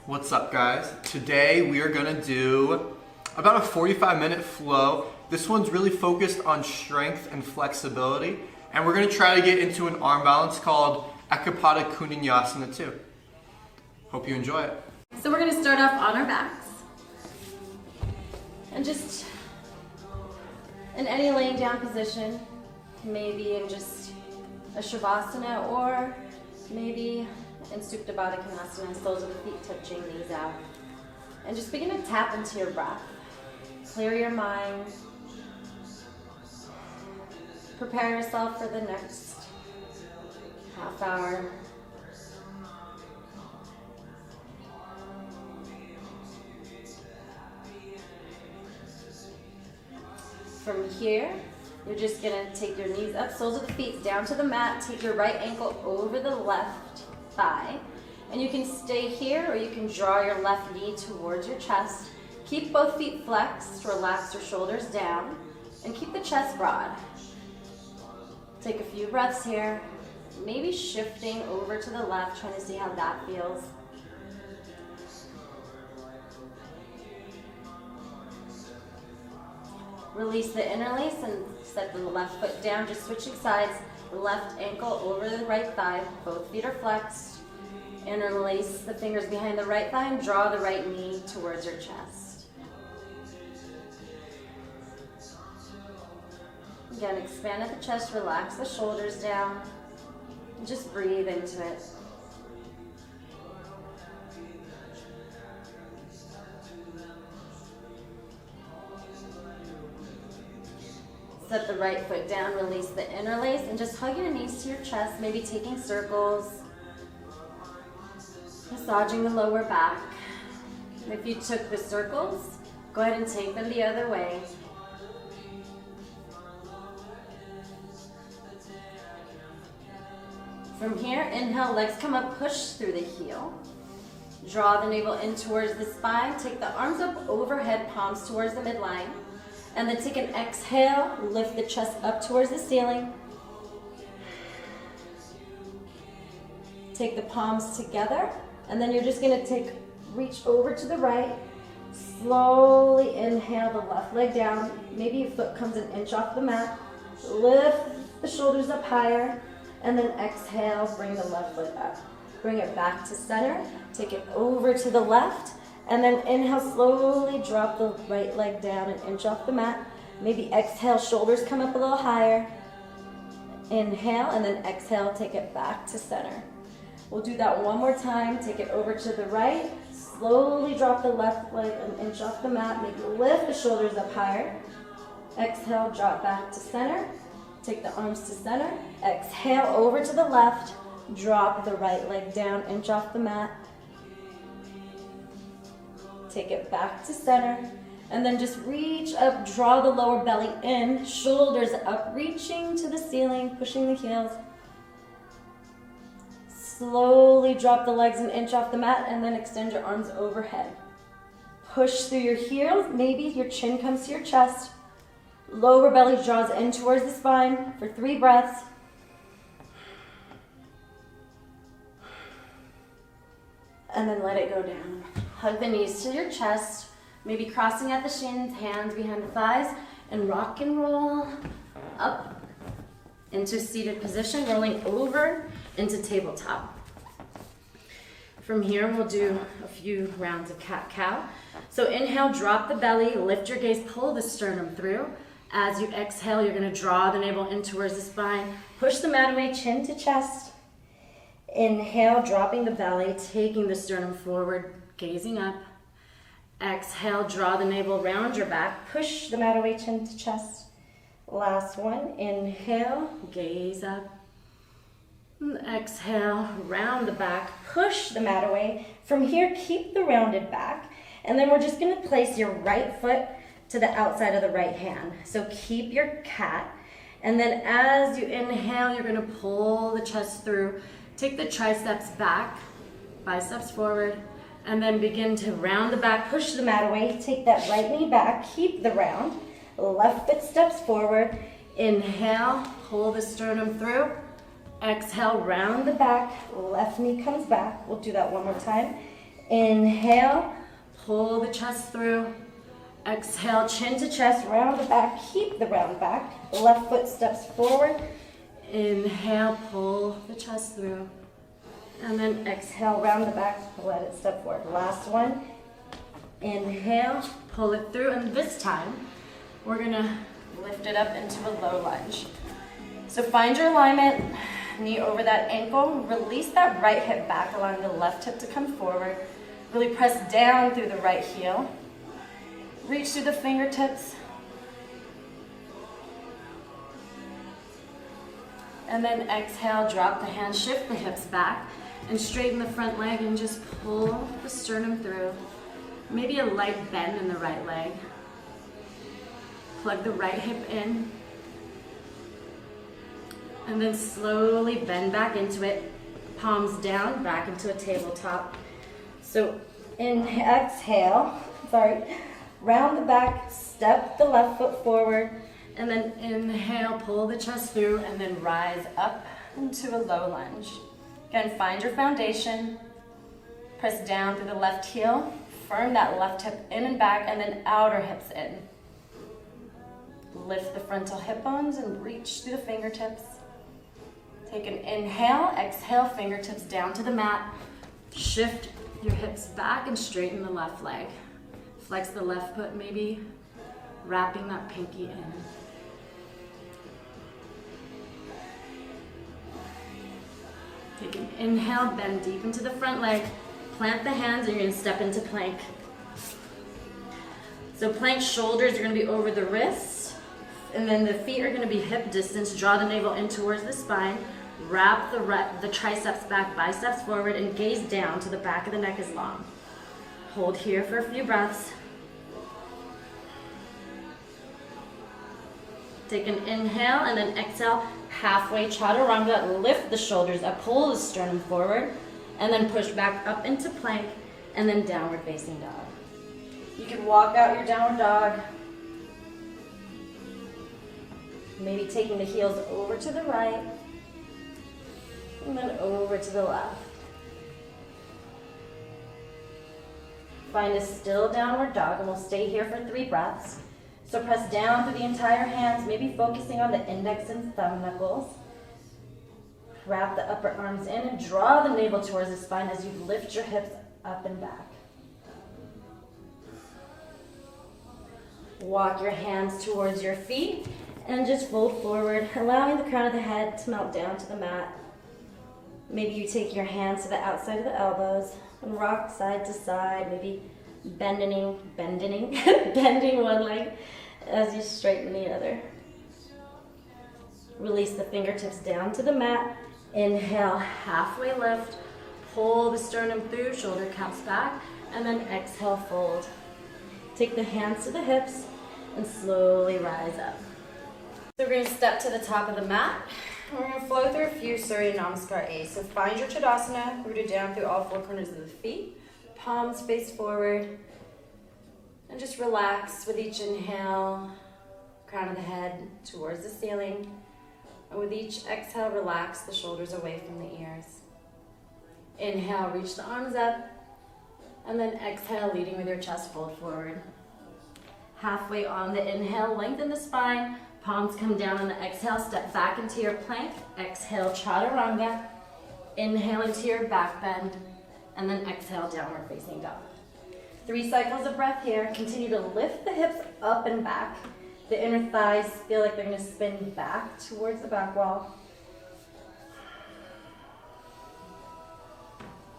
What's up, guys? Today we are gonna do about a 45-minute flow. This one's really focused on strength and flexibility, and we're gonna try to get into an arm balance called Eka Pada Koundinyasana too. Hope you enjoy it. So we're gonna start off on our backs, and just in any laying down position, maybe in just a Shavasana or maybe in Eka Pada Koundinyasana, soles of the feet touching, knees out. And just begin to tap into your breath. Clear your mind. Prepare yourself for the next half hour. From here, you're just gonna take your knees up, soles of the feet down to the mat, take your right ankle over the left thigh, and you can stay here or you can draw your left knee towards your chest. Keep both feet flexed, relax your shoulders down, and keep the chest broad. Take a few breaths here, maybe shifting over to the left, trying to see how that feels. Release the interlace and set the left foot down, just switching sides. Left ankle over the right thigh, both feet are flexed. Interlace the fingers behind the right thigh and draw the right knee towards your chest. Again, expand at the chest, relax the shoulders down, and just breathe into it. Set the right foot down, release the interlace, and just hug your knees to your chest, maybe taking circles, massaging the lower back. If you took the circles, go ahead and take them the other way. From here, inhale, legs come up, push through the heel. Draw the navel in towards the spine, take the arms up overhead, palms towards the midline. And then take an exhale, lift the chest up towards the ceiling. Take the palms together, and then you're just gonna reach over to the right. Slowly inhale the left leg down. Maybe your foot comes an inch off the mat. Lift the shoulders up higher, and then exhale, bring the left foot up. Bring it back to center, take it over to the left, and then inhale, slowly drop the right leg down an inch off the mat. Maybe exhale, shoulders come up a little higher. Inhale, and then exhale, take it back to center. We'll do that one more time. Take it over to the right. Slowly drop the left leg an inch off the mat. Maybe lift the shoulders up higher. Exhale, drop back to center. Take the arms to center. Exhale, over to the left. Drop the right leg down, inch off the mat. Take it back to center, and then just reach up, draw the lower belly in, shoulders up, reaching to the ceiling, pushing the heels. Slowly drop the legs an inch off the mat, and then extend your arms overhead. Push through your heels, maybe your chin comes to your chest. Lower belly draws in towards the spine for 3 breaths. And then let it go down. Hug the knees to your chest, maybe crossing at the shins, hands behind the thighs, and rock and roll up into seated position, rolling over into tabletop. From here, we'll do a few rounds of cat-cow. So inhale, drop the belly, lift your gaze, pull the sternum through. As you exhale, you're gonna draw the navel in towards the spine, push the mat away, chin to chest. Inhale, dropping the belly, taking the sternum forward, gazing up. Exhale, draw the navel round your back, push the mat away, chin to chest. Last one, inhale, gaze up. Exhale, round the back, push the mat away. From here, keep the rounded back, and then we're just gonna place your right foot to the outside of the right hand. So keep your cat, and then as you inhale, you're gonna pull the chest through. Take the triceps back, biceps forward, and then begin to round the back, push the mat away, take that right knee back, keep the round, left foot steps forward, inhale, pull the sternum through, exhale, round the back, left knee comes back, we'll do that one more time, Inhale, pull the chest through. Exhale, chin to chest, round the back, keep the round back. The left foot steps forward. Inhale, pull the chest through. And then exhale, round the back, let it step forward. Last one. Inhale, pull it through, and this time, we're gonna lift it up into a low lunge. So find your alignment, knee over that ankle, release that right hip back, allowing the left hip to come forward. Really press down through the right heel. Reach through the fingertips. And then exhale, drop the hands, shift the hips back, and straighten the front leg and just pull the sternum through. Maybe a light bend in the right leg. Plug the right hip in. And then slowly bend back into it. Palms down, back into a tabletop. So exhale, round the back, step the left foot forward, and then inhale, pull the chest through, and then rise up into a low lunge. Again, find your foundation, press down through the left heel, firm that left hip in and back, and then outer hips in. Lift the frontal hip bones and reach through the fingertips. Take an inhale, exhale, fingertips down to the mat. Shift your hips back and straighten the left leg. Flex the left foot, maybe wrapping that pinky in. Take an inhale, bend deep into the front leg. Plant the hands and you're gonna step into plank. So plank, shoulders are gonna be over the wrists, and then the feet are gonna be hip distance. Draw the navel in towards the spine. Wrap the triceps back, biceps forward, and gaze down to the back of the neck is long. Hold here for a few breaths. Take an inhale and then exhale, halfway chaturanga. Lift the shoulders up, pull the sternum forward, and then push back up into plank, and then downward facing dog. You can walk out your downward dog. Maybe taking the heels over to the right, and then over to the left. Find a still downward dog, and we'll stay here for 3 breaths. So press down through the entire hands, maybe focusing on the index and thumb knuckles. Wrap the upper arms in and draw the navel towards the spine as you lift your hips up and back. Walk your hands towards your feet and just fold forward, allowing the crown of the head to melt down to the mat. Maybe you take your hands to the outside of the elbows and rock side to side, maybe bending one leg as you straighten the other. Release the fingertips down to the mat. Inhale, halfway lift. Pull the sternum through, shoulder caps back, and then exhale, fold. Take the hands to the hips and slowly rise up. So we're going to step to the top of the mat. We're going to flow through a few Surya Namaskar A. So find your Tadasana, rooted down through all 4 corners of the feet. Palms face forward. And just relax with each inhale, crown of the head towards the ceiling. And with each exhale, relax the shoulders away from the ears. Inhale, reach the arms up. And then exhale, leading with your chest fold forward. Halfway on the inhale, lengthen the spine. Palms come down on the exhale, step back into your plank. Exhale, chaturanga. Inhale into your back bend. And then exhale, downward facing dog. 3 cycles of breath here. Continue to lift the hips up and back. The inner thighs feel like they're going to spin back towards the back wall.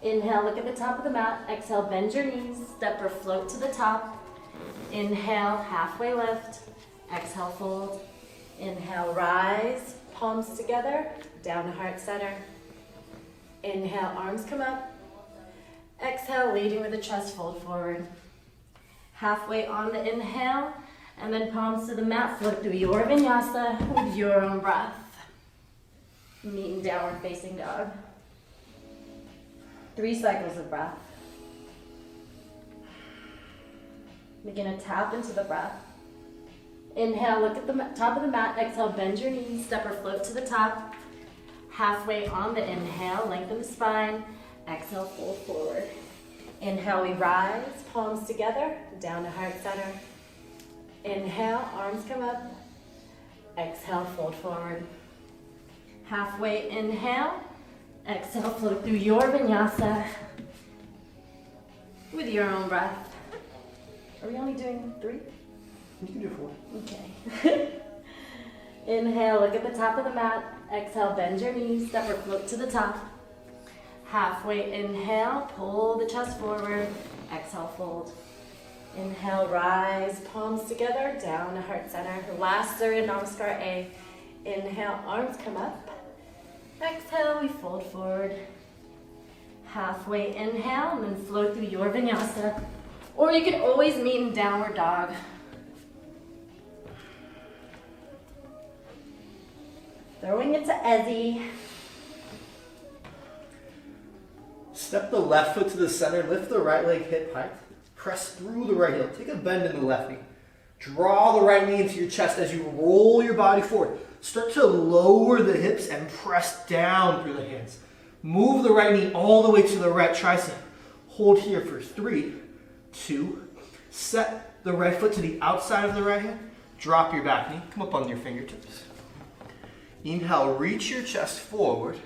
Inhale, look at the top of the mat. Exhale, bend your knees. Step or float to the top. Inhale, halfway lift. Exhale, fold. Inhale, rise. Palms together. Down to heart center. Inhale, arms come up. Exhale, leading with the chest fold forward. Halfway on the inhale, and then palms to the mat. Float through your vinyasa with your own breath. Meet in downward facing dog. 3 cycles of breath. Begin to tap into the breath. Inhale, look at the top of the mat. Exhale, bend your knees, step or float to the top. Halfway on the inhale, lengthen the spine. Exhale, fold forward. Inhale, we rise, palms together, down to heart center. Inhale, arms come up. Exhale, fold forward. Halfway inhale. Exhale, float through your vinyasa with your own breath. Are we only doing 3? You can do 4. Okay. Inhale, look at the top of the mat. Exhale, bend your knees, step or float to the top. Halfway inhale, pull the chest forward. Exhale, fold. Inhale, rise, palms together, down to heart center. Last Surya Namaskar A. Inhale, arms come up. Exhale, we fold forward. Halfway inhale, and then float through your vinyasa. Or you can always meet in downward dog. Throwing it to Ezzy. Step the left foot to the center, lift the right leg hip height, press through the right heel, take a bend in the left knee. Draw the right knee into your chest as you roll your body forward. Start to lower the hips and press down through the hands. Move the right knee all the way to the right tricep. Hold here for 3, 2, set the right foot to the outside of the right hand, drop your back knee, come up on your fingertips. Inhale, reach your chest forward.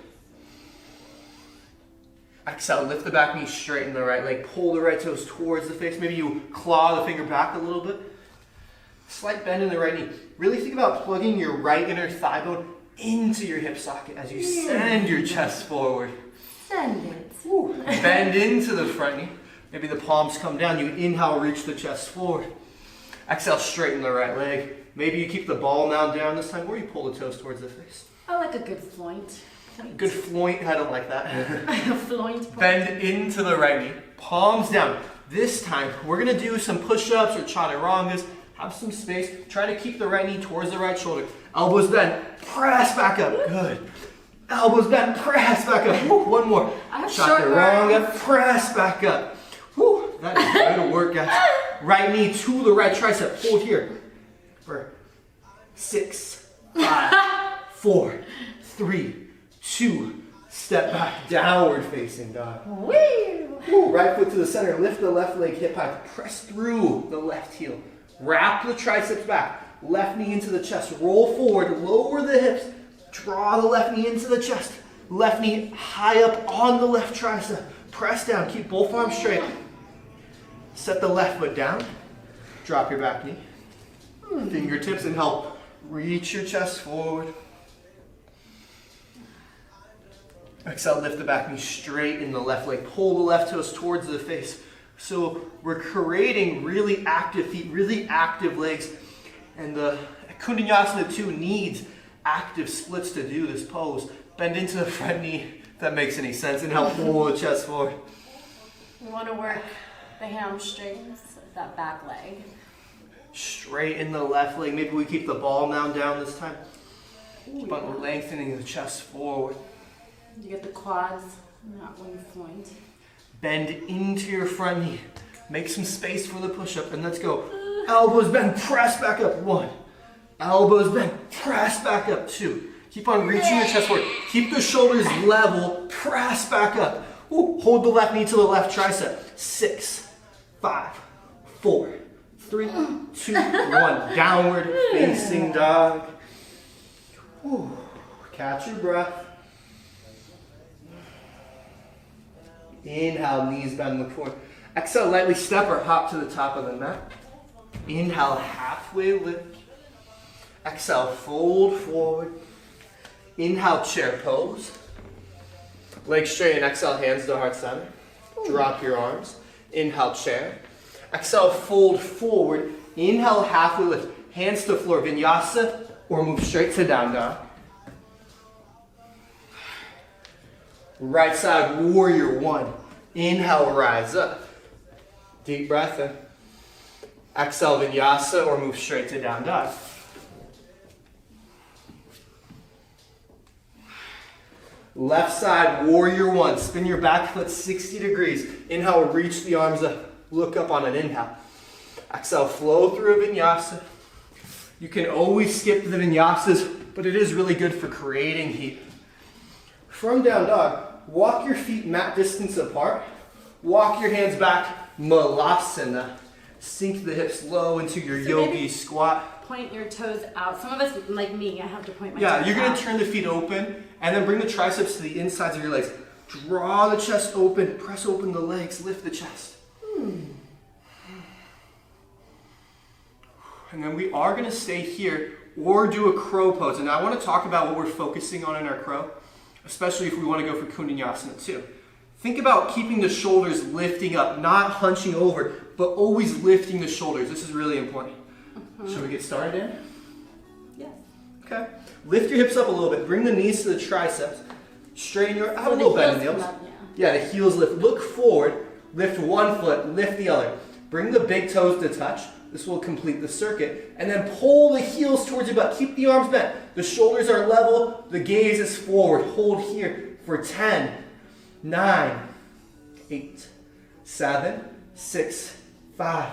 Exhale, lift the back knee, straighten the right leg, pull the right toes towards the face. Maybe you claw the finger back a little bit. Slight bend in the right knee. Really think about plugging your right inner thigh bone into your hip socket as you send your chest forward. Send it. Ooh. Bend into the front knee. Maybe the palms come down. You inhale, reach the chest forward. Exhale, straighten the right leg. Maybe you keep the ball mound down this time, or you pull the toes towards the face. I like a good floint. Good floint, I don't like that. Floint. Bend into the right knee, palms down. This time, we're gonna do some push-ups or chaturangas. Have some space. Try to keep the right knee towards the right shoulder. Elbows bent, press back up. Good. Elbows bent, press back up. Woo, one more. Chaturanga, press back up. Woo, that is good work, guys. Right knee to the right tricep. Hold here for 6, 5, 4, 3, 2. Step back, downward facing dog. Woo. Right foot to the center. Lift the left leg hip high. Press through the left heel. Wrap the triceps back. Left knee into the chest. Roll forward. Lower the hips. Draw the left knee into the chest. Left knee high up on the left tricep. Press down. Keep both arms straight. Set the left foot down. Drop your back knee. Fingertips and help reach your chest forward. Exhale, lift the back knee straight in the left leg. Pull the left toes towards the face. So we're creating really active feet, really active legs. And the Koundinyasana 2 needs active splits to do this pose. Bend into the front knee, if that makes any sense, and help pull the chest forward. We want to work the hamstrings of that back leg. Straighten the left leg. Maybe we keep the ball mound down this time. Keep on lengthening the chest forward. You get the quads, not one floint. Bend into your front knee. Make some space for the push-up, and let's go. Elbows bend, press back up. 1. Elbows bend, press back up. 2. Keep on reaching your chest forward. Keep the shoulders level, press back up. Ooh, hold the left knee to the left tricep. 6, 5, 4, 3, 2, 1. Downward facing dog. Ooh, catch your breath. Inhale, knees bend, look forward. Exhale, lightly step or hop to the top of the mat. Inhale, halfway lift. Exhale, fold forward. Inhale, chair pose. Legs straight and exhale, hands to heart center. Drop your arms. Inhale, chair. Exhale, fold forward. Inhale, halfway lift. Hands to floor, vinyasa, or move straight to down dog. Right side, warrior 1. Inhale, rise up. Deep breath in. Exhale, vinyasa, or move straight to down dog. Left side, warrior 1. Spin your back foot 60 degrees. Inhale, reach the arms up. Look up on an inhale. Exhale, flow through a vinyasa. You can always skip the vinyasas, but it is really good for creating heat. From down dog, walk your feet mat distance apart. Walk your hands back, Malasana. Sink the hips low into your yogi squat. Point your toes out. Some of us, like me, I have to point my toes Yeah, out. you're gonna turn the feet open and then bring the triceps to the insides of your legs. Draw the chest open, press open the legs, lift the chest. And then we are gonna stay here or do a crow pose. And I wanna talk about what we're focusing on in our crow, especially if we wanna go for Koundinyasana too. Think about keeping the shoulders lifting up, not hunching over, but always lifting the shoulders. This is really important. Should we get started in? Yes. Okay. Lift your hips up a little bit. Bring the knees to the triceps. Straighten your, have a little bend in the heels. Yeah, the heels lift. Look forward. Lift one foot, lift the other. Bring the big toes to touch. This will complete the circuit. And then pull the heels towards your butt. Keep the arms bent. The shoulders are level. The gaze is forward. Hold here for 10, 9, 8, 7, 6, 5,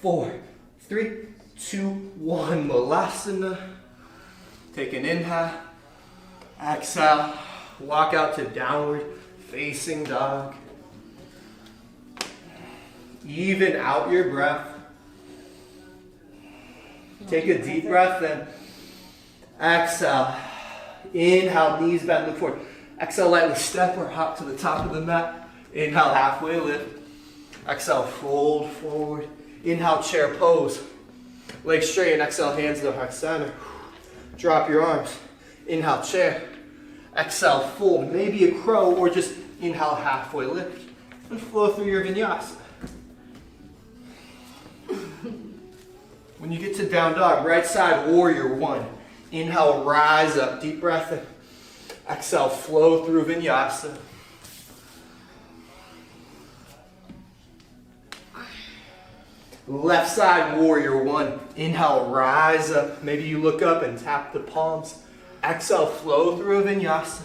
4, 3, 2, 1. Malasana. Take an inhale. Exhale. Walk out to downward facing dog. Even out your breath. Take a deep breath in. Exhale. Inhale, knees bend, look forward. Exhale, lightly step or hop to the top of the mat. Inhale, halfway lift. Exhale, fold forward. Inhale, chair pose. Legs straight and exhale, hands to the heart center. Drop your arms. Inhale, chair. Exhale, fold. Maybe a crow or just inhale, halfway lift. And flow through your vinyasa. When you get to down dog, right side warrior one. Inhale, rise up, deep breath in. Exhale, flow through vinyasa. Left side warrior one. Inhale, rise up. Maybe you look up and tap the palms. Exhale, flow through a vinyasa.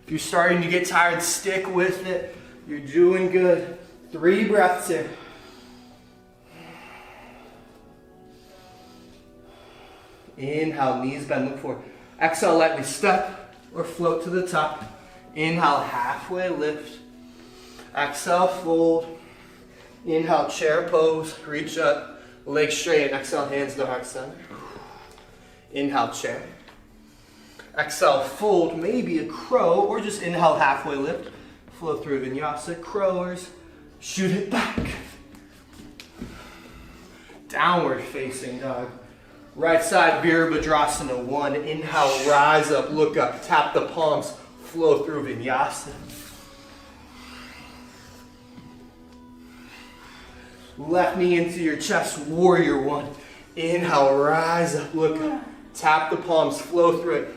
If you're starting to get tired, stick with it. You're doing good. 3 breaths here. Inhale, knees bend, look forward. Exhale, lightly step or float to the top. Inhale, halfway lift. Exhale, fold. Inhale, chair pose, reach up, legs straight, and exhale, hands to heart center. Inhale, chair. Exhale, fold, maybe a crow, or just inhale, halfway lift. Flow through vinyasa, crowers, shoot it back. Downward facing dog. Right side, Virabhadrasana 1. Inhale, rise up, look up, tap the palms, flow through vinyasa. Left knee into your chest, warrior 1. Inhale, rise up, look up, tap the palms, flow through it.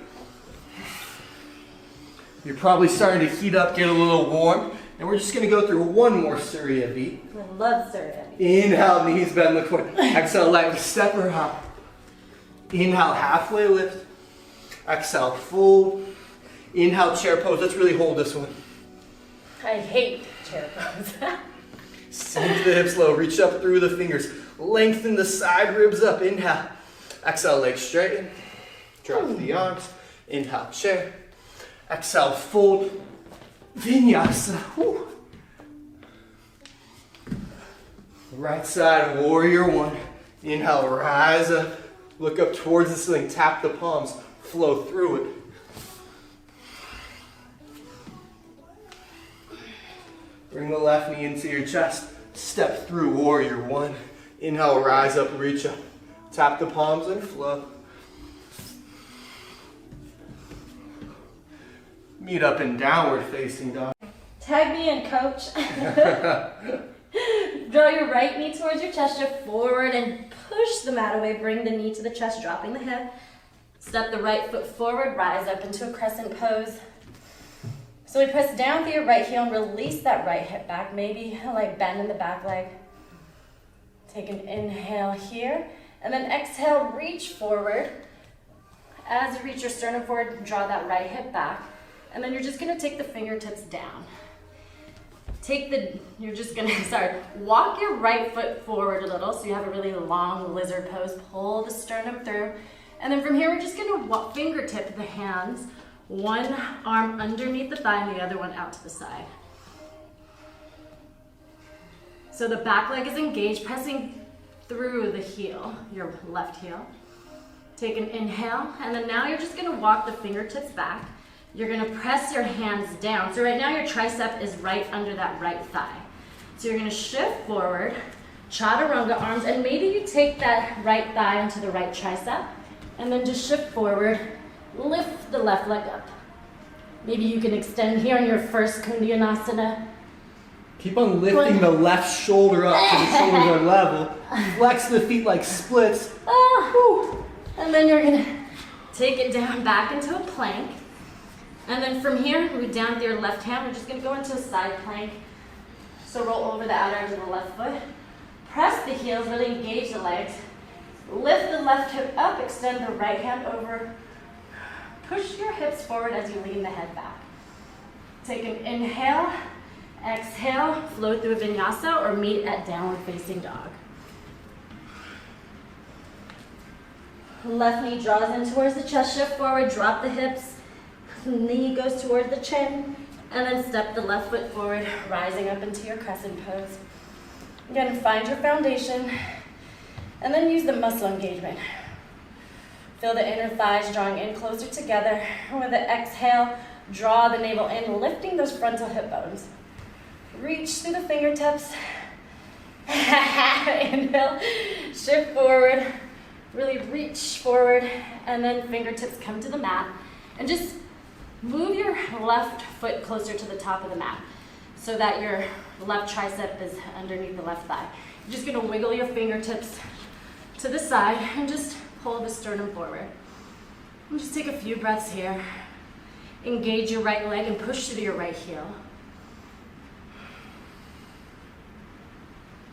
You're probably starting to heat up, get a little warm, and we're just going to go through one more Surya beat. I love Surya beat. Inhale, knees bend, look forward. Exhale, lightly step or hop. Inhale, halfway lift. Exhale, fold. Inhale, chair pose. Let's really hold this one. I hate chair pose. Sink the hips low. Reach up through the fingers. Lengthen the side ribs up. Inhale. Exhale, legs straighten. Drop the arms. Inhale, chair. Exhale, fold. Vinyasa. Whew. Right side, warrior 1. Inhale, rise up. Look up towards the ceiling. Tap the palms. Flow through it. Bring the left knee into your chest. Step through warrior 1. Inhale, rise up, reach up. Tap the palms and flow. Meet up in downward facing dog. Tag me in, coach. Draw your right knee towards your chest, shift forward and push the mat away. Bring the knee to the chest, dropping the hip. Step the right foot forward, rise up into a crescent pose. So we press down through your right heel and release that right hip back. Maybe like bend in the back leg. Take an inhale here. And then exhale, reach forward. As you reach your sternum forward, draw that right hip back. And then you're just gonna take the fingertips down. Walk your right foot forward a little so you have a really long lizard pose. Pull the sternum through. And then from here, we're just gonna fingertip the hands. One arm underneath the thigh and the other one out to the side. So the back leg is engaged, pressing through the heel, your left heel. Take an inhale, and then now you're just gonna walk the fingertips back. You're gonna press your hands down. So right now your tricep is right under that right thigh. So you're gonna shift forward, chaturanga arms, and maybe you take that right thigh onto the right tricep, and then just shift forward, lift the left leg up. Maybe you can extend here on your first Koundinyasana. Keep on lifting the left shoulder up so the shoulders are level. Flex the feet like splits. And then you're gonna take it down back into a plank. And then from here, move down with your left hand. We're just gonna go into a side plank. So roll over the outer edge of the left foot. Press the heels, really engage the legs. Lift the left hip up, extend the right hand over. Push your hips forward as you lean the head back. Take an inhale, exhale, flow through a vinyasa or meet at downward facing dog. Left knee draws in towards the chest, shift forward, drop the hips. Knee goes towards the chin. And then step the left foot forward, rising up into your crescent pose. Again, find your foundation. And then use the muscle engagement. Feel the inner thighs drawing in closer together. With the exhale, draw the navel in, lifting those frontal hip bones. Reach through the fingertips. Inhale, shift forward. Really reach forward, and then fingertips come to the mat. And just move your left foot closer to the top of the mat so that your left tricep is underneath the left thigh. You're just gonna wiggle your fingertips to the side and just pull the sternum forward. And just take a few breaths here. Engage your right leg and push through your right heel.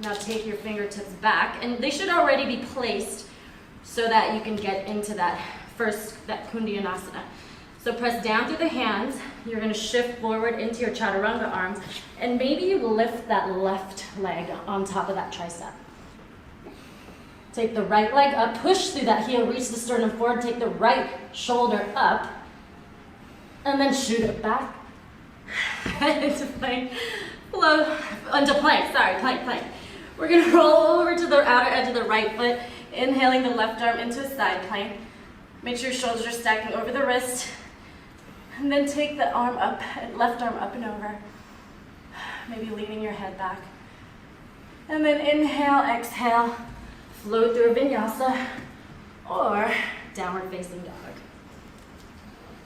Now take your fingertips back, and they should already be placed so that you can get into that Koundinyasana. So press down through the hands. You're gonna shift forward into your chaturanga arms, and maybe you lift that left leg on top of that tricep. Take the right leg up, push through that heel, reach the sternum forward, take the right shoulder up, and then shoot it back into plank. Flow, into plank, plank. We're gonna roll over to the outer edge of the right foot, inhaling the left arm into a side plank. Make sure your shoulders are stacking over the wrist. And then take the arm up, left arm up and over. Maybe leaning your head back. And then inhale, exhale, flow through a vinyasa or downward facing dog.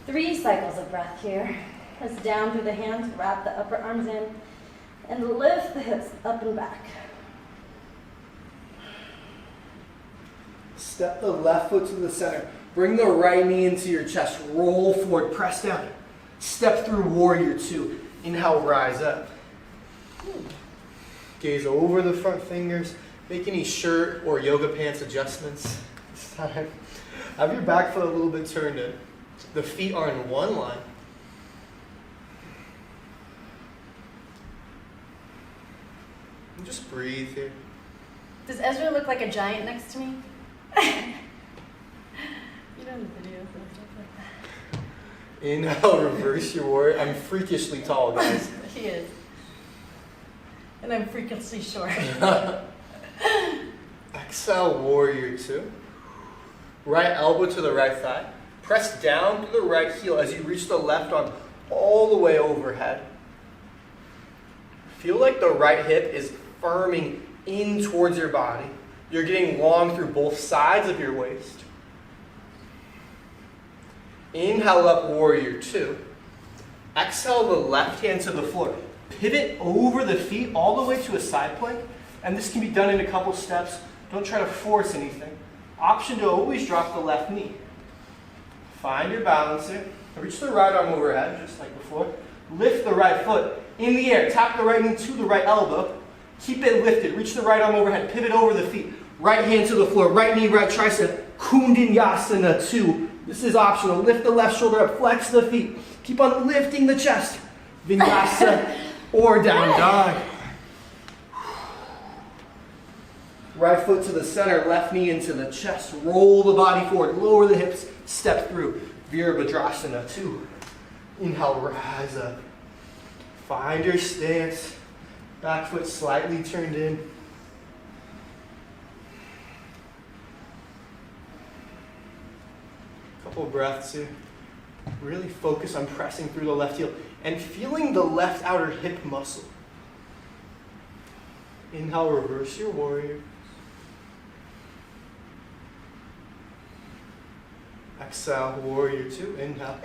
3 cycles of breath here. Press down through the hands, wrap the upper arms in, and lift the hips up and back. Step the left foot to the center. Bring the right knee into your chest. Roll forward, press down. Step through warrior 2. Inhale, rise up. Gaze over the front fingers. Make any shirt or yoga pants adjustments this time. Have your back foot a little bit turned in. The feet are in one line. And just breathe here. Does Ezra look like a giant next to me? You know the video like that. Inhale, reverse your warrior. I'm freakishly tall, guys. He is. And I'm freakishly short. Exhale, warrior 2. Right elbow to the right thigh. Press down to the right heel as you reach the left arm all the way overhead. Feel like the right hip is firming in towards your body. You're getting long through both sides of your waist. Inhale up, warrior 2. Exhale the left hand to the floor. Pivot over the feet all the way to a side plank. And this can be done in a couple steps. Don't try to force anything. Option to always drop the left knee. Find your balance here. Reach the right arm overhead, just like before. Lift the right foot in the air. Tap the right knee to the right elbow. Keep it lifted. Reach the right arm overhead. Pivot over the feet. Right hand to the floor. Right knee, right tricep. Koundinyasana 2. This is optional. Lift the left shoulder up. Flex the feet. Keep on lifting the chest. Vinyasa or down dog. Right foot to the center. Left knee into the chest. Roll the body forward. Lower the hips. Step through. Virabhadrasana 2. Inhale, rise up. Find your stance. Back foot slightly turned in. Couple breaths here. Really focus on pressing through the left heel and feeling the left outer hip muscle. Inhale, reverse your warrior. Exhale, warrior two. Inhale.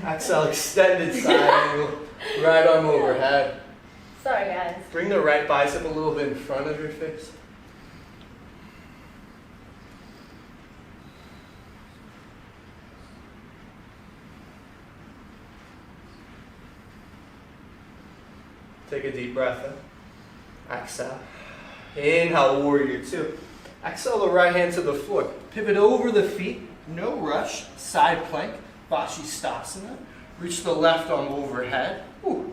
Exhale, extended side angle. Right arm overhead. Sorry, guys. Bring the right bicep a little bit in front of your face. Take a deep breath in. Exhale. Inhale, warrior two. Exhale the right hand to the floor. Pivot over the feet. No rush. Side plank. Vashisthasana. Reach the left arm overhead. Ooh.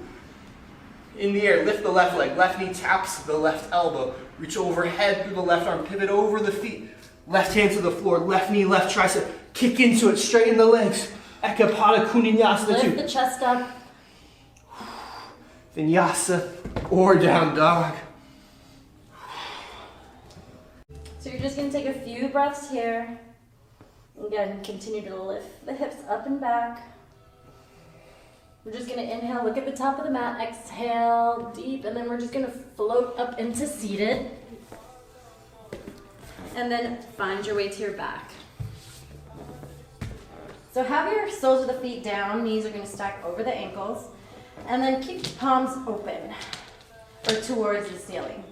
In the air, lift the left leg. Left knee taps the left elbow. Reach overhead through the left arm. Pivot over the feet. Left hand to the floor. Left knee, left tricep. Kick into it. Straighten the legs. Eka Pada Koundinyasana Lift two. the chest up. Vinyasa or down dog. So you're just going to take a few breaths here. Again, continue to lift the hips up and back. We're just going to inhale, look at the top of the mat, exhale deep, and then we're just going to float up into seated. And then find your way to your back. So have your soles of the feet down, knees are going to stack over the ankles. And then keep the palms open or towards the ceiling.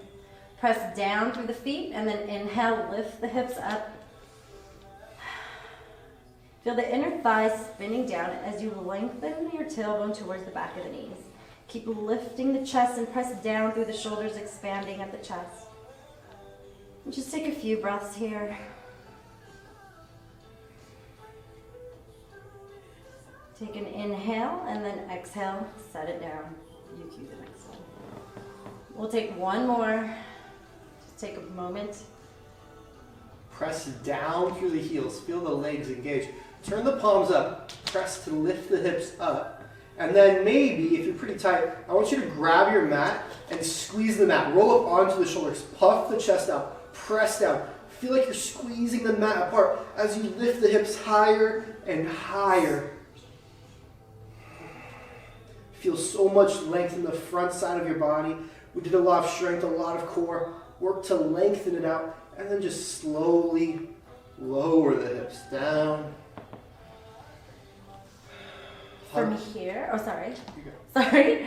Press down through the feet and then inhale, lift the hips up. Feel the inner thighs spinning down as you lengthen your tailbone towards the back of the knees. Keep lifting the chest and press down through the shoulders, expanding at the chest. And just take a few breaths here. Take an inhale and then exhale, set it down. You cue the next one. We'll take one more. Just take a moment. Press down through the heels. Feel the legs engage. Turn the palms up. Press to lift the hips up. And then maybe, if you're pretty tight, I want you to grab your mat and squeeze the mat. Roll up onto the shoulders. Puff the chest out. Press down. Feel like you're squeezing the mat apart as you lift the hips higher and higher. Feel so much length in the front side of your body. We did a lot of strength, a lot of core. Work to lengthen it out, and then just slowly lower the hips down. From here, sorry. You go. Sorry.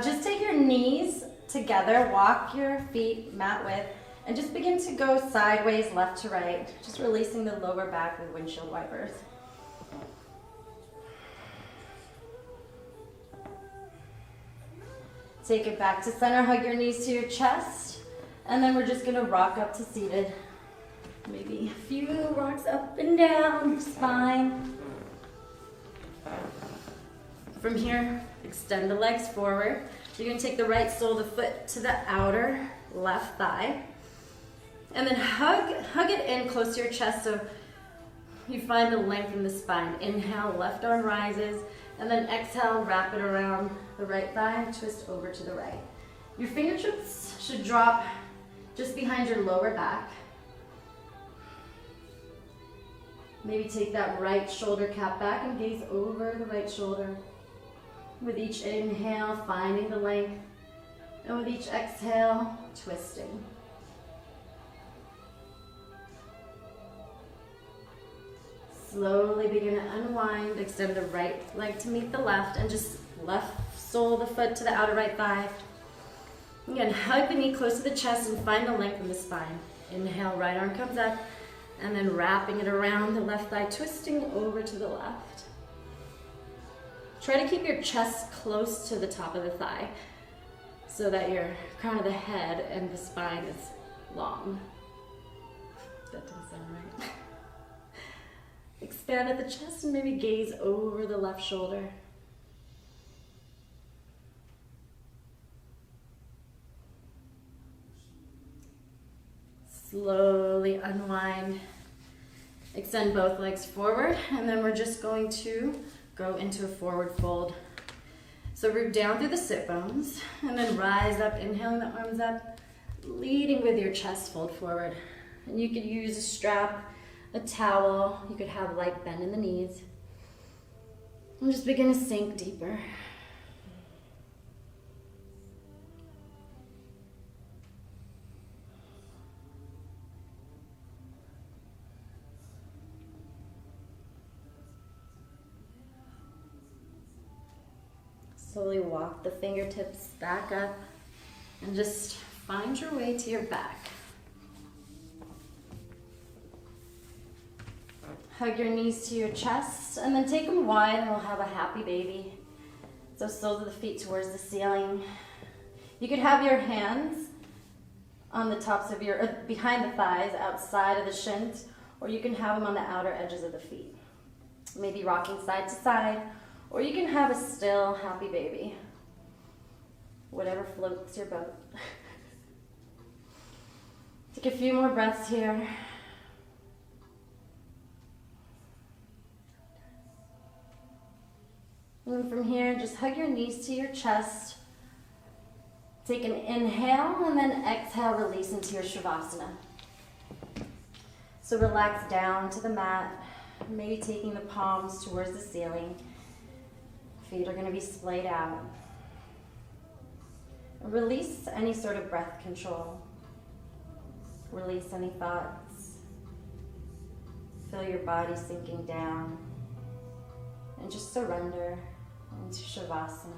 Just take your knees together, walk your feet mat width, and just begin to go sideways, left to right. Just releasing the lower back with windshield wipers. Take it back to center, hug your knees to your chest, and then we're just gonna rock up to seated. Maybe a few rocks up and down your spine. From here, extend the legs forward. You're gonna take the right sole of the foot to the outer left thigh, and then hug it in close to your chest so you find the length in the spine. Inhale, left arm rises. And then exhale, wrap it around the right thigh and twist over to the right. Your fingertips should drop just behind your lower back. Maybe take that right shoulder cap back and gaze over the right shoulder. With each inhale, finding the length. And with each exhale, twisting. Slowly begin to unwind, extend the right leg to meet the left, and just left sole of the foot to the outer right thigh. Again, hug the knee close to the chest and find the length in the spine. Inhale, right arm comes up, and then wrapping it around the left thigh, twisting over to the left. Try to keep your chest close to the top of the thigh so that your crown of the head and the spine is long. That doesn't sound right. Expand at the chest and maybe gaze over the left shoulder. Slowly unwind. Extend both legs forward, and then we're just going to go into a forward fold. So root down through the sit bones and then rise up, inhaling the arms up, leading with your chest fold forward. And you could use a strap, a towel, you could have light bend in the knees. And just begin to sink deeper. Slowly walk the fingertips back up and just find your way to your back. Hug your knees to your chest and then take them wide and we'll have a happy baby. So soles of the feet towards the ceiling. You could have your hands on the tops of your, behind the thighs, outside of the shins, or you can have them on the outer edges of the feet. Maybe rocking side to side, or you can have a still, happy baby. Whatever floats your boat. Take a few more breaths here. And from here, just hug your knees to your chest. Take an inhale and then exhale, release into your Shavasana. So relax down to the mat, maybe taking the palms towards the ceiling. Feet are going to be splayed out. Release any sort of breath control. Release any thoughts. Feel your body sinking down. And just surrender into Shavasana.